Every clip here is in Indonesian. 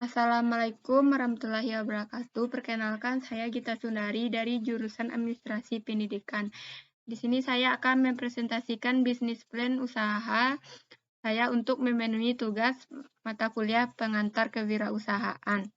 Assalamualaikum warahmatullahi wabarakatuh. Perkenalkan, saya Gita Sundari dari jurusan Administrasi Pendidikan. Di sini saya akan mempresentasikan bisnis plan usaha saya untuk memenuhi tugas mata kuliah pengantar kewirausahaan.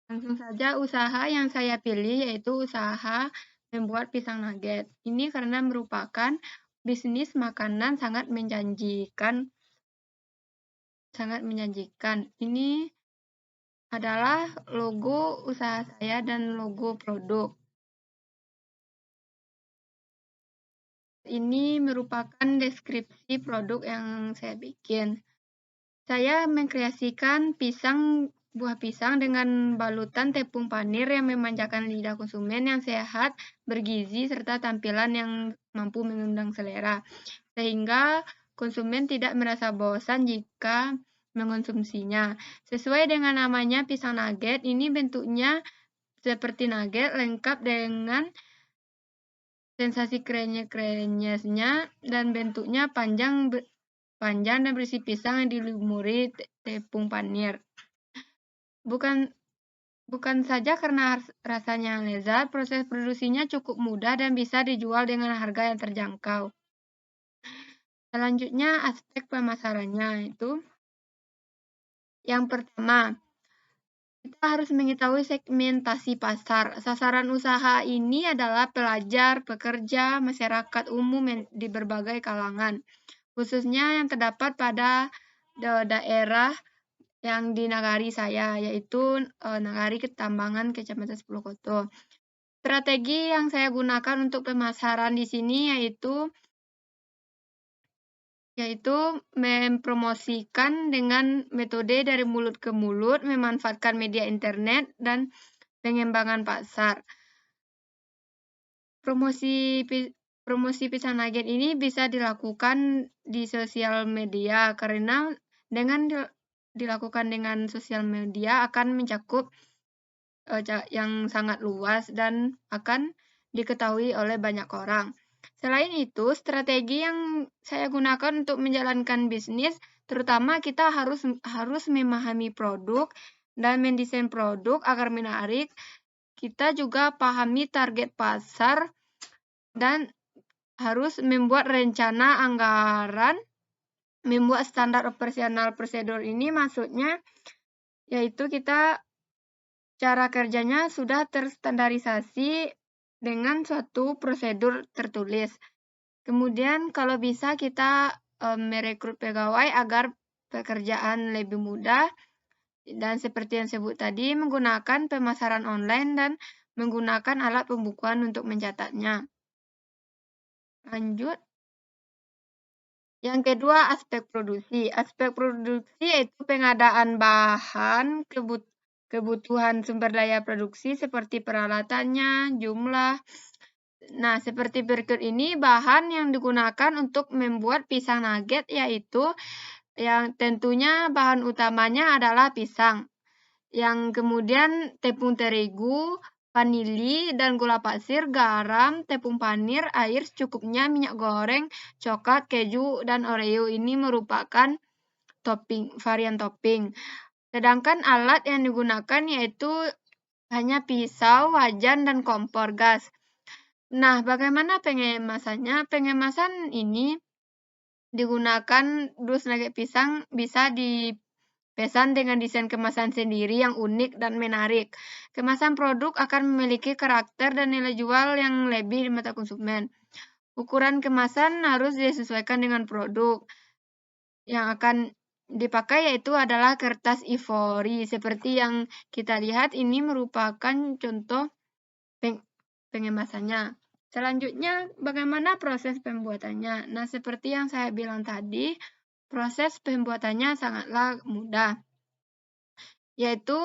Langsung saja, usaha yang saya pilih yaitu usaha membuat pisang nugget. Ini karena merupakan bisnis makanan sangat menjanjikan. Ini adalah logo usaha saya dan logo produk. Ini merupakan deskripsi produk yang saya bikin. Saya mengkreasikan buah pisang dengan balutan tepung panir yang memanjakan lidah konsumen yang sehat, bergizi, serta tampilan yang mampu mengundang selera. Sehingga konsumen tidak merasa bosan jika mengonsumsinya. Sesuai dengan namanya pisang nugget, ini bentuknya seperti nugget lengkap dengan sensasi krenyes-krenyesnya dan bentuknya panjang dan berisi pisang yang dilumuri tepung panir. Bukan saja karena rasanya yang lezat, proses produksinya cukup mudah dan bisa dijual dengan harga yang terjangkau. Selanjutnya, aspek pemasarannya itu yang pertama, kita harus mengetahui segmentasi pasar. Sasaran usaha ini adalah pelajar, pekerja, masyarakat umum di berbagai kalangan, khususnya yang terdapat pada daerah yang di nagari saya, yaitu Nagari Ketambangan, Kecamatan Sepulukoto. Strategi yang saya gunakan untuk pemasaran di sini yaitu mempromosikan dengan metode dari mulut ke mulut, memanfaatkan media internet, dan pengembangan pasar. Promosi pisang nugget ini bisa dilakukan di sosial media karena dengan dilakukan dengan sosial media akan mencakup yang sangat luas dan akan diketahui oleh banyak orang. Selain itu, strategi yang saya gunakan untuk menjalankan bisnis, terutama kita harus memahami produk dan mendesain produk agar menarik. Kita juga pahami target pasar dan harus membuat rencana anggaran, membuat standar operasional prosedur. Ini maksudnya yaitu cara kerjanya sudah terstandarisasi dengan suatu prosedur tertulis. Kemudian kalau bisa kita merekrut pegawai agar pekerjaan lebih mudah, dan seperti yang sebut tadi, menggunakan pemasaran online dan menggunakan alat pembukuan untuk mencatatnya. Lanjut. Yang kedua, aspek produksi. Aspek produksi yaitu pengadaan bahan, kebutuhan sumber daya produksi seperti peralatannya, jumlah. Nah, seperti berikut ini bahan yang digunakan untuk membuat pisang nugget, yaitu yang tentunya bahan utamanya adalah pisang. Yang kemudian tepung terigu, vanili, dan gula pasir, garam, tepung panir, air secukupnya, minyak goreng, coklat, keju, dan Oreo. Ini merupakan varian topping. Sedangkan alat yang digunakan yaitu hanya pisau, wajan, dan kompor gas. Nah, bagaimana pengemasannya? Pengemasan ini digunakan dus nugget pisang bisa dipesan dengan desain kemasan sendiri yang unik dan menarik. Kemasan produk akan memiliki karakter dan nilai jual yang lebih di mata konsumen. Ukuran kemasan harus disesuaikan dengan produk. Yang akan dipakai yaitu adalah kertas ivory. Seperti yang kita lihat, ini merupakan contoh pengemasannya. Selanjutnya, bagaimana proses pembuatannya? Nah, seperti yang saya bilang tadi, proses pembuatannya sangatlah mudah. Yaitu,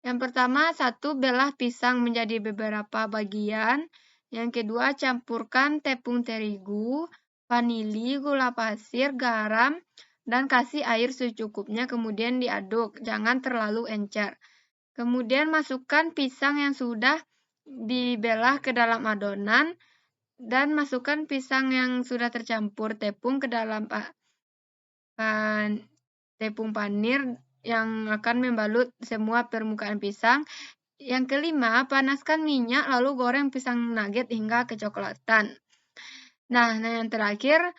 yang pertama, belah pisang menjadi beberapa bagian. Yang kedua, campurkan tepung terigu, vanili, gula pasir, garam, dan kasih air secukupnya, kemudian diaduk. Jangan terlalu encer. Kemudian masukkan pisang yang sudah dibelah ke dalam adonan. dan masukkan pisang yang sudah tercampur tepung ke dalam tepung panir yang akan membalut semua permukaan pisang. Yang kelima, panaskan minyak lalu goreng pisang nugget hingga kecoklatan. Nah, yang terakhir,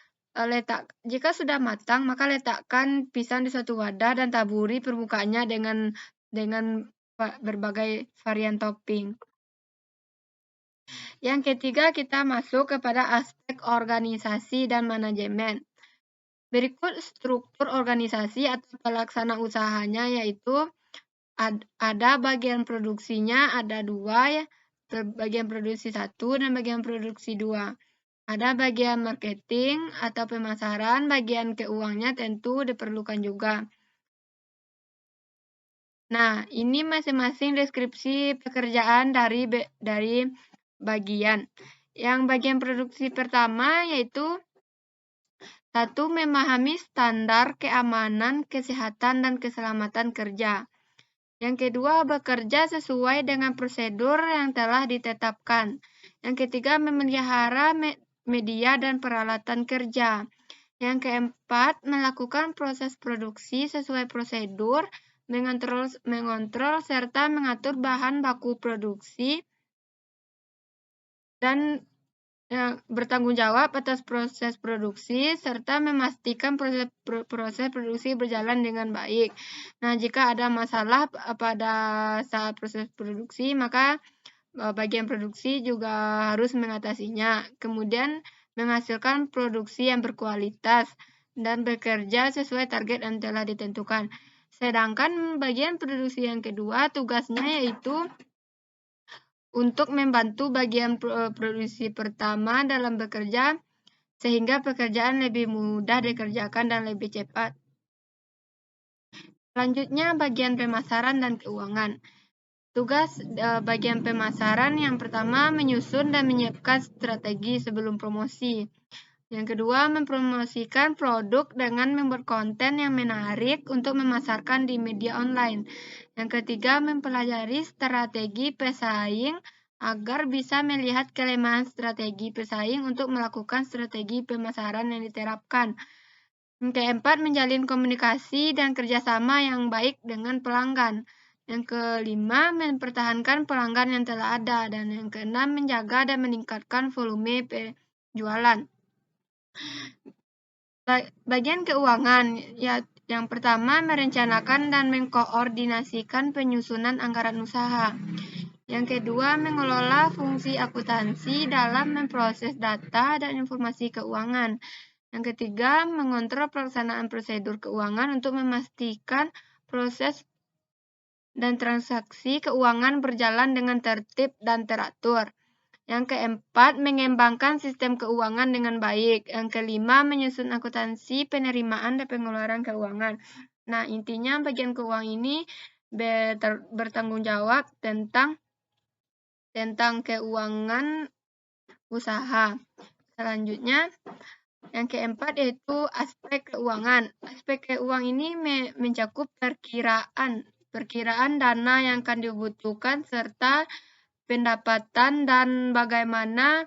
jika sudah matang, maka letakkan pisang di suatu wadah dan taburi permukaannya dengan berbagai varian topping. Yang ketiga, kita masuk kepada aspek organisasi dan manajemen. Berikut struktur organisasi atau pelaksana usahanya, yaitu ada bagian produksinya, ada 2 ya, bagian produksi 1 dan bagian produksi 2. Ada bagian marketing atau pemasaran, bagian keuangannya tentu diperlukan juga. Nah, ini masing-masing deskripsi pekerjaan dari bagian. Yang bagian produksi pertama yaitu 1. Memahami standar keamanan, kesehatan, dan keselamatan kerja. Yang kedua, bekerja sesuai dengan prosedur yang telah ditetapkan. Yang ketiga, memelihara media dan peralatan kerja. Yang keempat, melakukan proses produksi sesuai prosedur, mengontrol serta mengatur bahan baku produksi, dan bertanggung jawab atas proses produksi, serta memastikan proses produksi berjalan dengan baik. Nah, jika ada masalah pada saat proses produksi, maka bagian produksi juga harus mengatasinya. Kemudian, menghasilkan produksi yang berkualitas dan bekerja sesuai target yang telah ditentukan. Sedangkan bagian produksi yang kedua, tugasnya yaitu untuk membantu bagian produksi pertama dalam bekerja sehingga pekerjaan lebih mudah dikerjakan dan lebih cepat. Selanjutnya, bagian pemasaran dan keuangan. Tugas bagian pemasaran yang pertama, menyusun dan menyiapkan strategi sebelum promosi. Yang kedua, mempromosikan produk dengan membuat konten yang menarik untuk memasarkan di media online. Yang ketiga, mempelajari strategi pesaing agar bisa melihat kelemahan strategi pesaing untuk melakukan strategi pemasaran yang diterapkan. Yang keempat, menjalin komunikasi dan kerjasama yang baik dengan pelanggan. Yang kelima, mempertahankan pelanggan yang telah ada. Dan yang keenam, menjaga dan meningkatkan volume penjualan. Bagian keuangan, yang pertama, merencanakan dan mengkoordinasikan penyusunan anggaran usaha. Yang kedua, mengelola fungsi akuntansi dalam memproses data dan informasi keuangan. Yang ketiga, mengontrol pelaksanaan prosedur keuangan untuk memastikan proses dan transaksi keuangan berjalan dengan tertib dan teratur. Yang keempat, mengembangkan sistem keuangan dengan baik. Yang kelima, menyusun akuntansi penerimaan dan pengeluaran keuangan. Nah, intinya bagian keuangan ini bertanggung jawab tentang keuangan usaha. Selanjutnya, yang keempat yaitu aspek keuangan. Aspek keuangan ini mencakup perkiraan dana yang akan dibutuhkan serta pendapatan dan bagaimana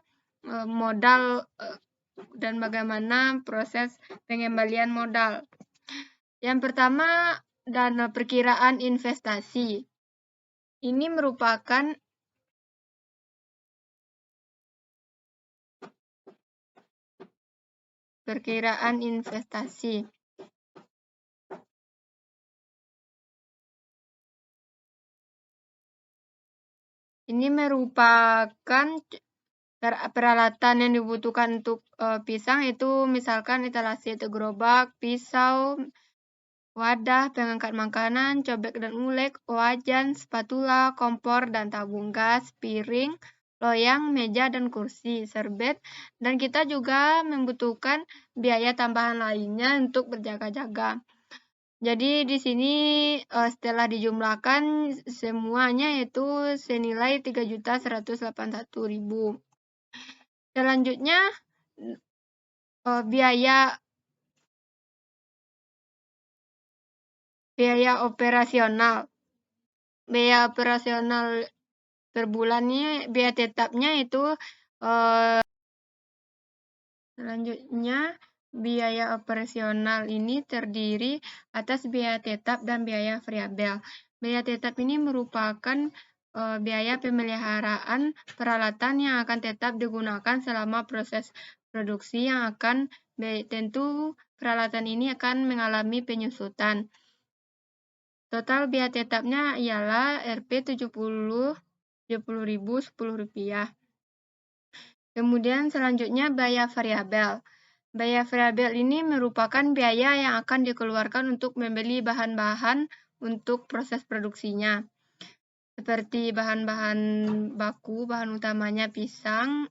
modal dan bagaimana proses pengembalian modal. Yang pertama, dana perkiraan investasi. Ini merupakan perkiraan investasi. Ini merupakan peralatan yang dibutuhkan untuk pisang, itu misalkan etalase atau gerobak, pisau, wadah, pengangkat makanan, cobek dan ulek, wajan, spatula, kompor dan tabung gas, piring, loyang, meja dan kursi, serbet, dan kita juga membutuhkan biaya tambahan lainnya untuk berjaga-jaga. Jadi di sini setelah dijumlahkan semuanya yaitu senilai 3.181.000. Selanjutnya biaya operasional. Biaya operasional per bulannya, biaya tetapnya itu Selanjutnya, biaya operasional ini terdiri atas biaya tetap dan biaya variabel. Biaya tetap ini merupakan biaya pemeliharaan peralatan yang akan tetap digunakan selama proses produksi yang akan tentu peralatan ini akan mengalami penyusutan. Total biaya tetapnya ialah Rp 70.000 Rp10.000. Kemudian selanjutnya biaya variabel. Biaya variabel ini merupakan biaya yang akan dikeluarkan untuk membeli bahan-bahan untuk proses produksinya. Seperti bahan-bahan baku, bahan utamanya pisang,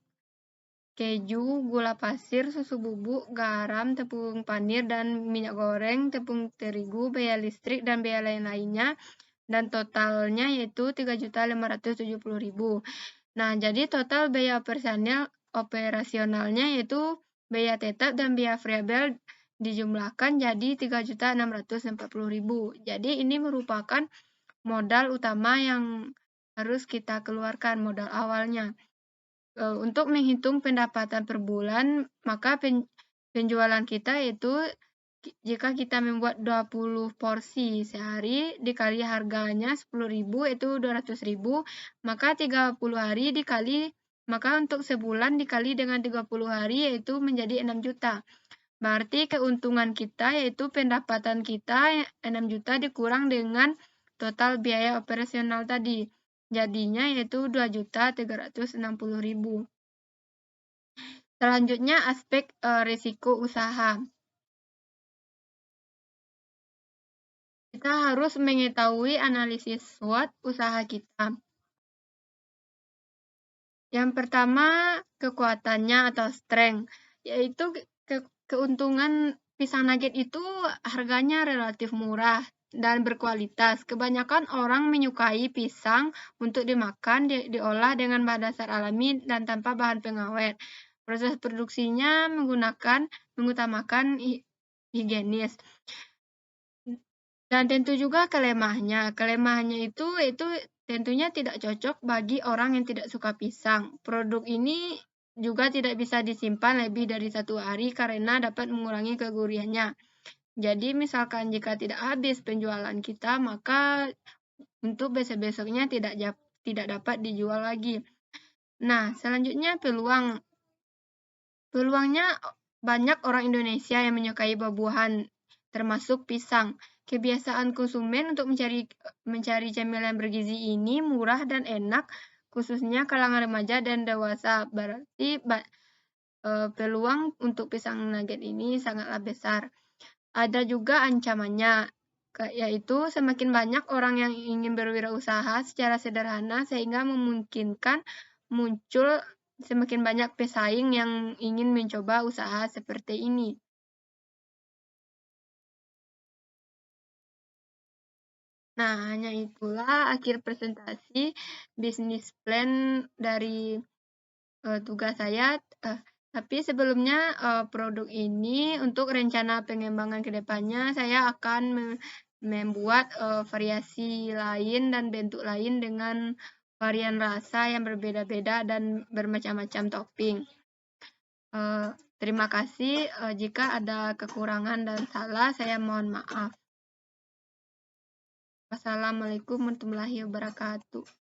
keju, gula pasir, susu bubuk, garam, tepung panir, dan minyak goreng, tepung terigu, biaya listrik, dan biaya lain-lainnya. Dan totalnya yaitu Rp3.570.000. Nah, jadi total biaya operasionalnya yaitu biaya tetap dan biaya variabel dijumlahkan jadi Rp3.640.000. Jadi ini merupakan modal utama yang harus kita keluarkan, modal awalnya. Untuk menghitung pendapatan per bulan, maka penjualan kita itu jika kita membuat 20 porsi sehari dikali harganya 10.000 itu 200.000, maka 30 hari dikali, maka untuk sebulan dikali dengan 30 hari yaitu menjadi 6 juta. Berarti keuntungan kita yaitu pendapatan kita 6 juta dikurang dengan total biaya operasional tadi. Jadinya yaitu 2.360.000. Selanjutnya aspek risiko usaha. Kita harus mengetahui analisis SWOT usaha kita. Yang pertama, kekuatannya atau strength, yaitu keuntungan pisang nugget itu harganya relatif murah dan berkualitas. Kebanyakan orang menyukai pisang untuk dimakan, diolah dengan bahan dasar alami dan tanpa bahan pengawet. Proses produksinya mengutamakan higienis. Dan tentu juga kelemahannya. Kelemahannya itu tentunya tidak cocok bagi orang yang tidak suka pisang. Produk ini juga tidak bisa disimpan lebih dari 1 hari karena dapat mengurangi kegurihannya. Jadi misalkan jika tidak habis penjualan kita, maka untuk besok-besoknya tidak dapat dijual lagi. Nah, selanjutnya peluang. Peluangnya banyak orang Indonesia yang menyukai buah-buahan, termasuk pisang. Kebiasaan konsumen untuk mencari camilan bergizi ini murah dan enak, khususnya kalangan remaja dan dewasa. Berarti peluang untuk pisang nugget ini sangatlah besar. Ada juga ancamannya, yaitu semakin banyak orang yang ingin berwirausaha secara sederhana sehingga memungkinkan muncul semakin banyak pesaing yang ingin mencoba usaha seperti ini. Nah, hanya itulah akhir presentasi bisnis plan dari tugas saya. Tapi sebelumnya produk ini untuk rencana pengembangan ke depannya saya akan membuat variasi lain dan bentuk lain dengan varian rasa yang berbeda-beda dan bermacam-macam topping. Terima kasih. Jika ada kekurangan dan salah, saya mohon maaf. Wassalamualaikum warahmatullahi wabarakatuh.